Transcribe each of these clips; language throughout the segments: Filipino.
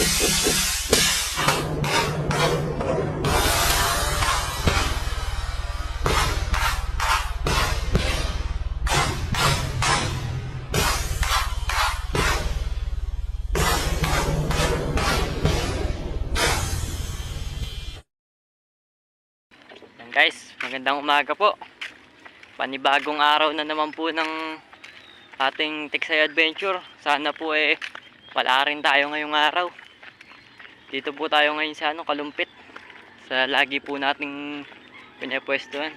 Guys, magandang umaga po. Panibagong araw na naman po ng ating Tiksay Adventure. Sana po wala rin tayo ngayong araw. Dito po tayo ngayon sa Kalumpit. Sa lagi po nating pinapwestuhan.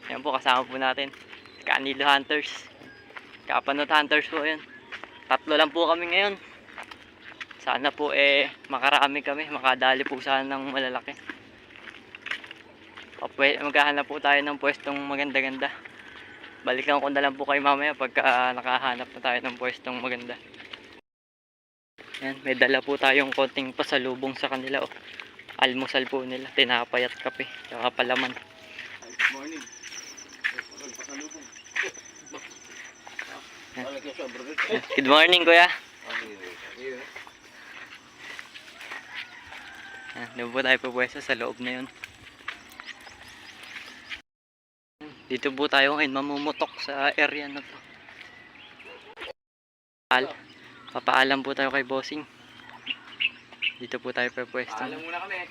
Yan po, kasama po natin Canilo Hunters, Kapanot Hunters po yan. Tatlo lang po kami ngayon. Sana po makarami kami, makadali po sana ng malalaki. Maghahanap po tayo ng pwestong maganda-ganda. Balikan ko na lang po kayo mamaya pagka nakahanap na tayo ng pwestong maganda. Yan, may dala po tayong konting pasalubong sa kanila. Almusal po nila, tinapay at kape, saka palaman. Good morning. Pasalubong. Good morning, kuya. Yan, doon po tayo pupwesto sa loob na yun. Dito po tayo ngayon mamumutok sa area na to. Papaalam po tayo kay bossing. Dito po tayo pupwesto. Paalam muna kami.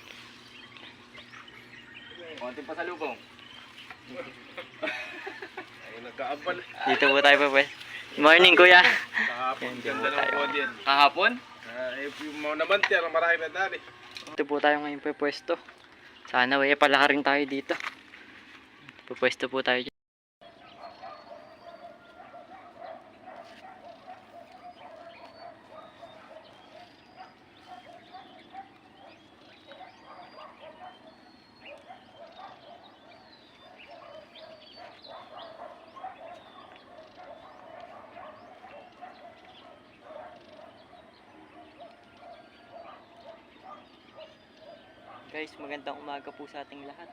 Konting pasalubong. Ay, nagkaabal. Dito po tayo pupwesto. Morning, kuya. Kahapon, ganda ng buwan yan. Kahapon? Yung mga naman tiyan, marami na dali. Dito po tayo ngayon pupwesto. Sana palaka rin tayo dito. Pupwesto po tayo dyan. Guys, magandang umaga po sa ating lahat.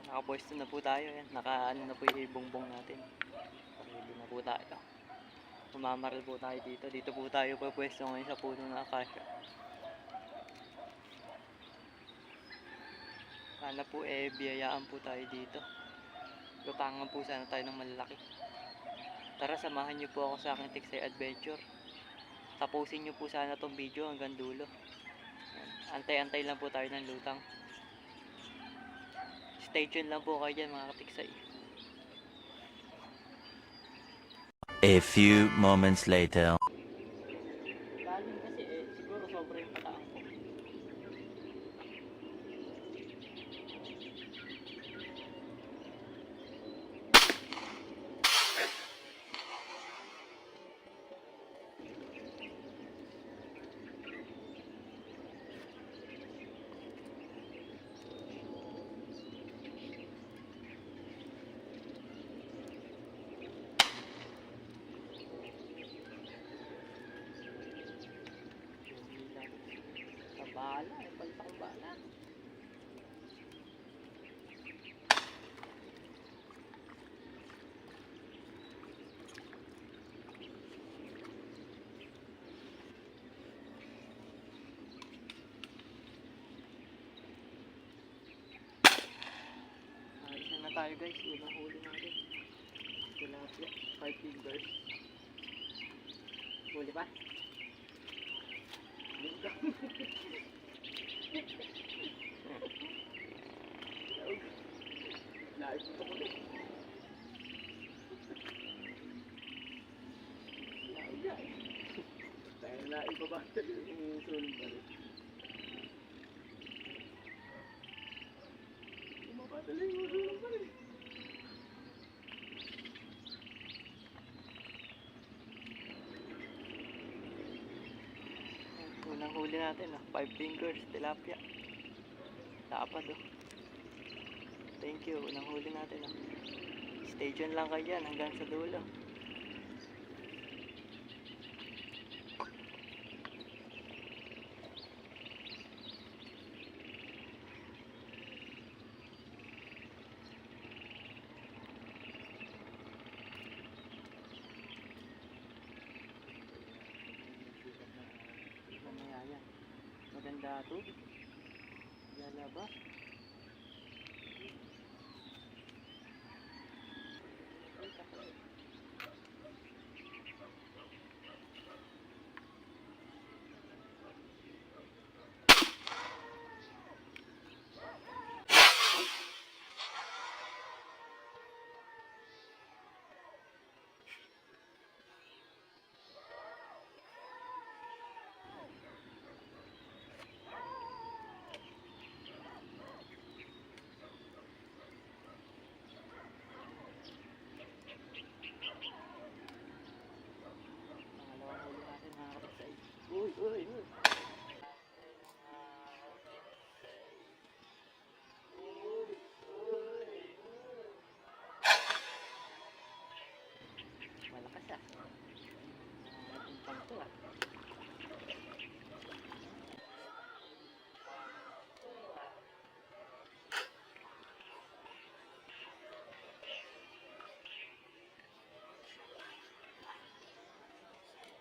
Nakapwesto na po tayo. Yan. Nakaano na po yung bongbong natin. Ready na po tayo. Mamamaril po tayo dito. Dito po tayo pwesto ngayon sa puno ng akasya. Sana po biyayaan po tayo dito. Lutangan po sana tayo ng malalaki. Tara, samahan nyo po ako sa aking Tiksay Adventure. Tapusin nyo po sana tong video hanggang dulo. Antay-antay lang po tayo ng lutang. Stay tuned lang po kayo dyan, mga katiksay. A few moments later. Lalim kasi siguro sobra yung pataang ko. Bala, palit akong bala. Ayos na tayo guys, unang huli natin. Tilapia, 5 fingers. Huli ba? Lahat ito ko din. Tayo na ibabasa yung sulit pa rin. Umabata lang yung sulit pa rin. Unang huli natin 5 fingers, tilapia. Tapad Thank you, unang huli natin Stay tuned lang kayo dyan hanggang sa dulo. maganda tubig. Lalaba. Pangalawang huli natin mga kapatid. Uy, uy, uy. Malakas ah. Timpang to ah.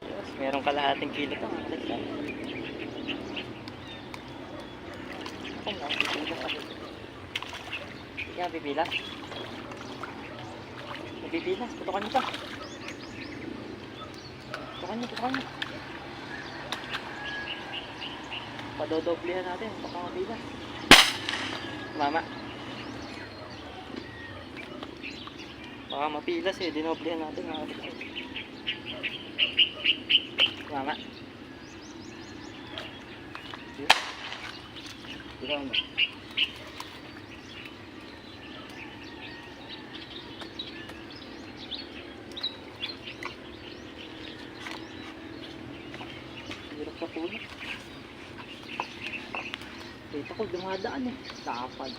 Yes, merong kalahating kilo to mga kapatid. Ay, no, bibilas ako. Hindi ka bibilas. Nabibilas, tutukan nyo pa. Tutukan nyo. Padodoblehan natin, baka mabilas. Mama. Baka mapilas eh, dinoblehan natin mga kapatid. Mama. Ikaw mo. Hirap sa puno. Dito ko dumadaan eh. Kapag.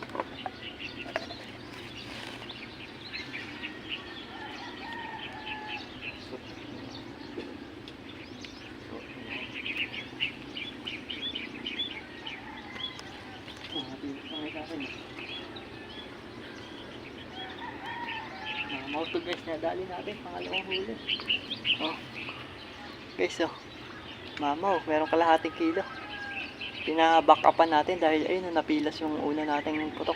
Mauto guys, nadali natin pangalawang huli. Oh. Guys, oh. Mama, oh, meron kalahating kilo. Pina-back upan natin dahil ayun, napilas yung una nating putok.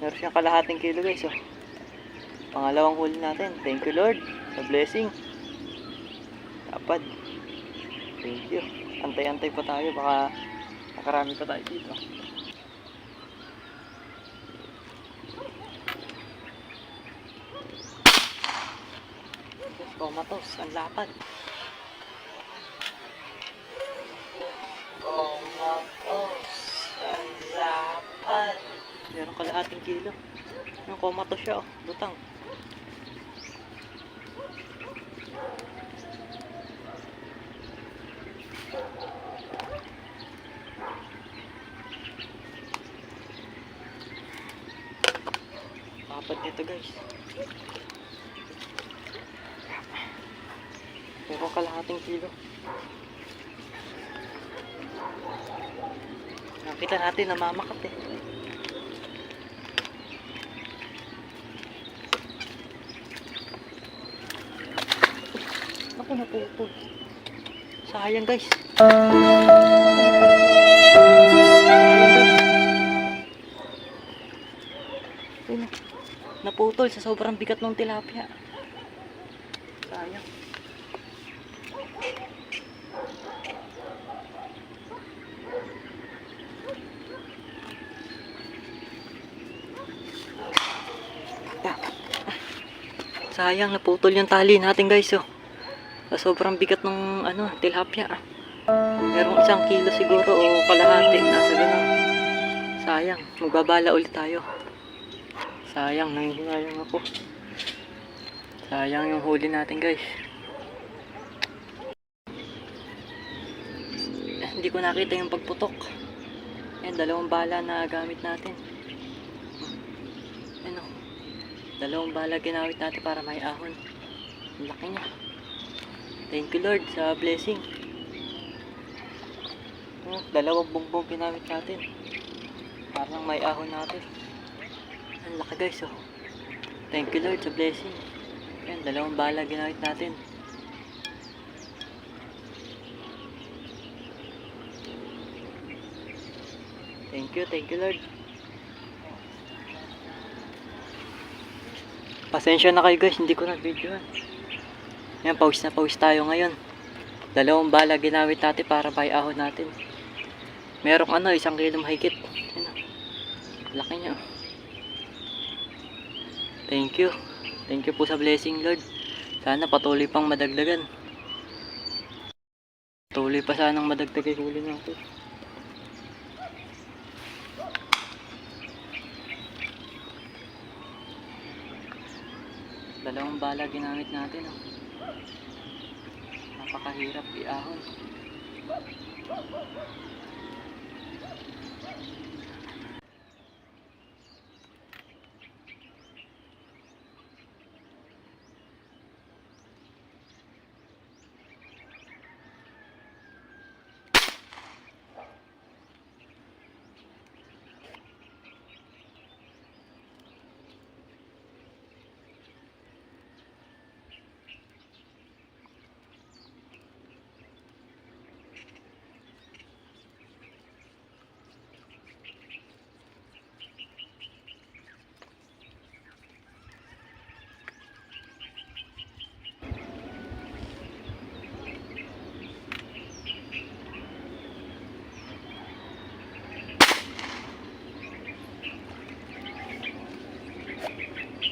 Meron siyang kalahating kilo guys, oh. Pangalawang huli natin. Thank you Lord sa blessing. Dapat. Thank you. Antay-antay pa tayo, baka nakarami pa tayo dito. Komatos, ang lapad. Komatos, ang lapad. Meron kalahating kilo. Yung komatos siya, oh. Lutang. Lapad nito guys. Meron kalahating kilo. Nakita natin namamakat eh. Ako napupul. Sayang guys. Ayun, naputol sa sobrang bigat ng tilapia. Sayang. Sayang, naputol yung tali natin guys, oh. Sa sobrang bigat ng tilapia. Merong 1 kilo siguro o kalahati, nasa ganun. Sayang, magbabala ulit tayo. Sayang, nangihinayang ako. Sayang yung huli natin guys. Hindi ko nakita yung pagputok. Yan, 2 bala na gamit natin. Ano, 2 bala ginamit natin para may ahon. Ang laki niya. Thank you Lord sa blessing. 2 bongbong ginamit natin. Parang may ahon natin. Ang laki guys, oh. Thank you Lord sa blessing. Yan, 2 bala ginamit natin. Thank you Lord. Pasensya na kayo guys, hindi ko na-videoan. Yan, pause na pause tayo ngayon. Dalawang bala ginamit natin para paiahon natin. Merong 1 kilo mahigit. Yan, laki niya. Thank you. Thank you po sa blessing Lord. Sana patuloy pang madagdagan. Patuloy pa sanang madagdagan yung huli natin. Dalawang bala ginamit natin. Oh. Napakahirap iahon.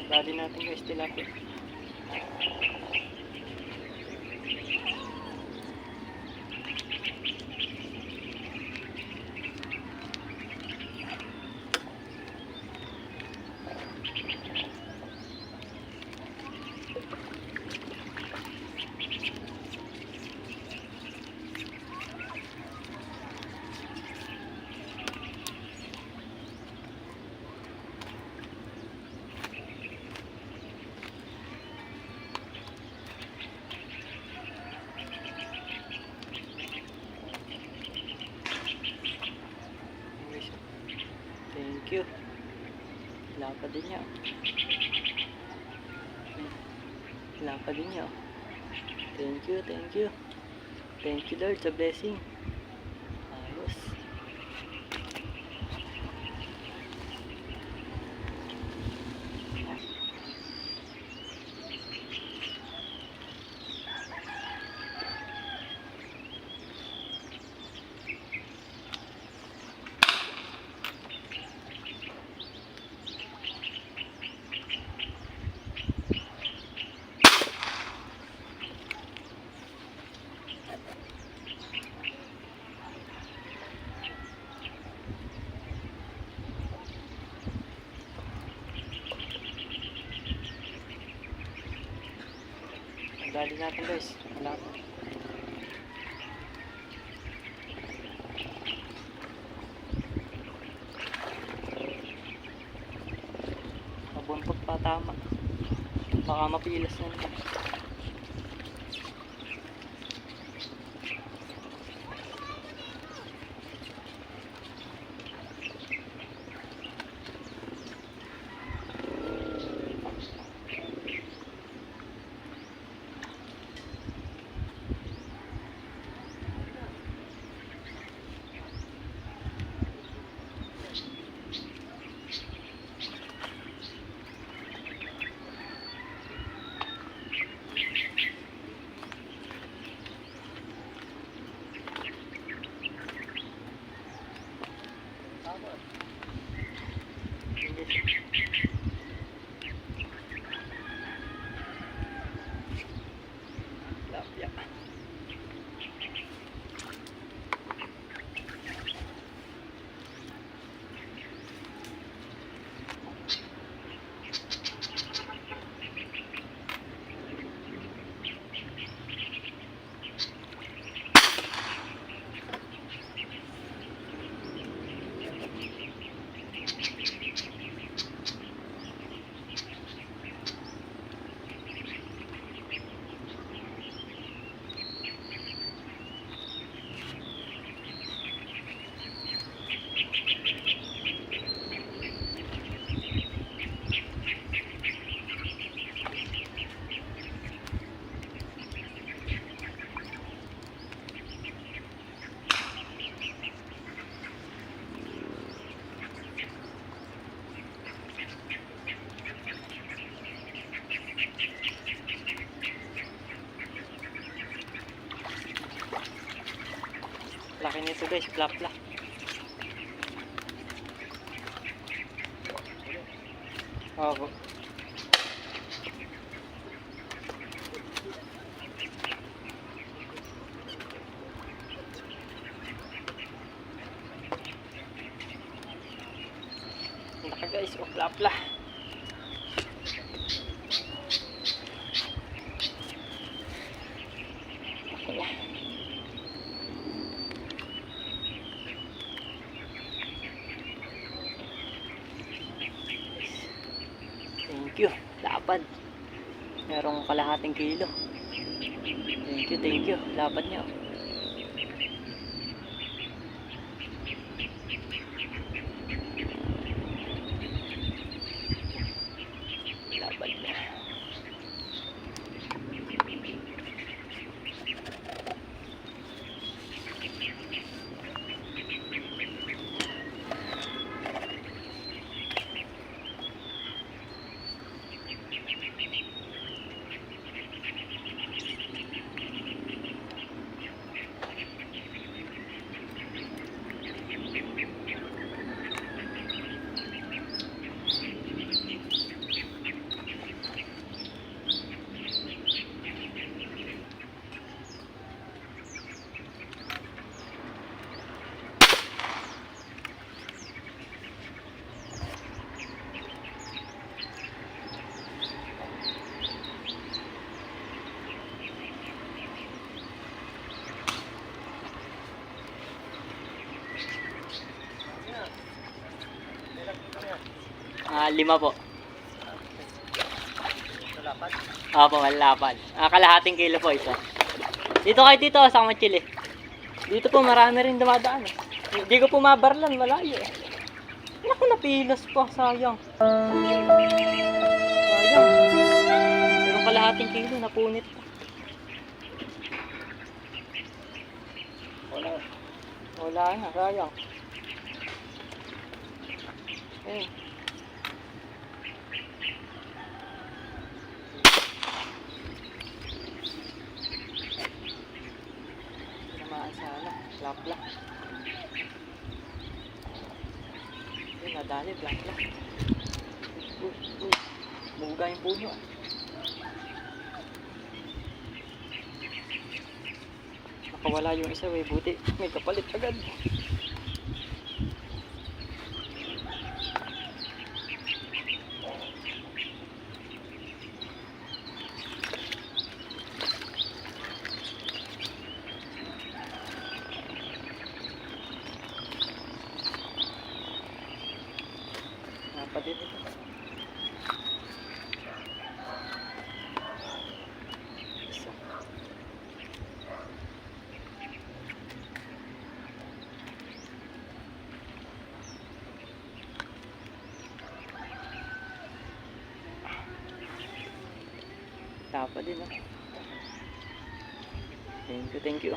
Dali natin guys, tilapia. Thank you. Wala pa din niya. Wala pa din niya. Thank you, thank you. Thank you Lord sa blessing. Ayos. Dali natin guys. Wala pa. Mabuntot pa tama. Baka mapilas na naman. nito guys, plapla. Opo. Laki guys, o plapla. Okay. Thank you, lapad. Merong kalahating kilo. Thank you, lapad niyo. Lapad niya. Lima po. Opo, malapad. Kalahating kilo po isa. Dito kayo dito, sa Kamachili. Dito po marami rin dumadaan. Hindi ko po mabarlan, malayo eh. Naku, napilas pa, sayang. Sayang. Pero kalahating kilo, napunit pa. Wala na, sayang. Ayun. Plapla. Ayun, nadali, plapla. Buga yung puno. Nakawala yung isa, buti. May kapalit agad. Napadit ito. Isa. Tapa din ah. Thank you.